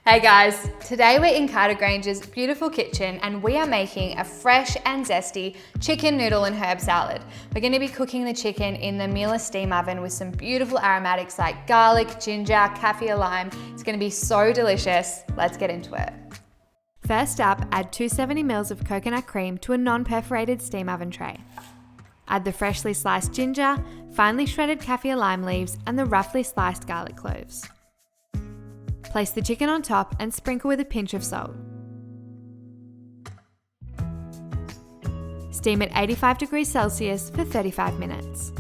Hey guys, today we're in Carter Granger's beautiful kitchen and we are making a fresh and zesty chicken noodle and herb salad. We're going to be cooking the chicken in the Miele steam oven with some beautiful aromatics like garlic, ginger, kaffir lime. It's going to be so delicious. Let's get into it. First up, add 270 ml of coconut cream to a non-perforated steam oven tray. Add the freshly sliced ginger, finely shredded kaffir lime leaves and the roughly sliced garlic cloves. Place the chicken on top and sprinkle with a pinch of salt. Steam at 85 degrees Celsius for 35 minutes.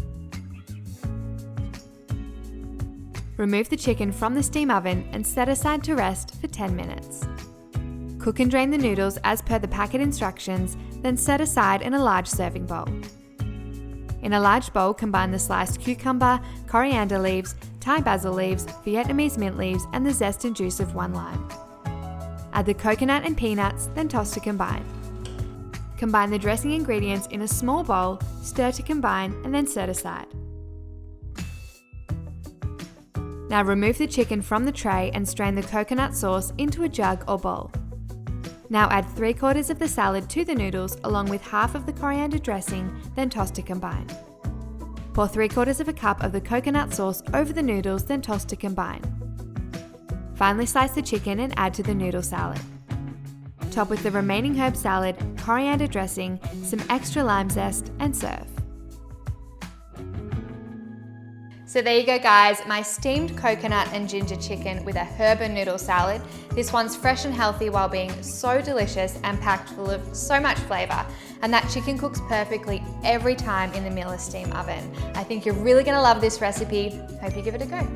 Remove the chicken from the steam oven and set aside to rest for 10 minutes. Cook and drain the noodles as per the packet instructions, then set aside in a large serving bowl. In a large bowl, combine the sliced cucumber, coriander leaves, Thai basil leaves, Vietnamese mint leaves, and the zest and juice of 1 lime. Add the coconut and peanuts, then toss to combine. Combine the dressing ingredients in a small bowl, stir to combine, and then set aside. Now remove the chicken from the tray and strain the coconut sauce into a jug or bowl. Now add 3/4 of the salad to the noodles along with half of the coriander dressing, then toss to combine. Pour 3/4 of a cup of the coconut sauce over the noodles, then toss to combine. Finally slice the chicken and add to the noodle salad. Top with the remaining herb salad, coriander dressing, some extra lime zest, and serve. So there you go guys, my steamed coconut and ginger chicken with a herb and noodle salad. This one's fresh and healthy while being so delicious and packed full of so much flavour. And that chicken cooks perfectly every time in the Miele steam oven. I think you're really gonna love this recipe. Hope you give it a go.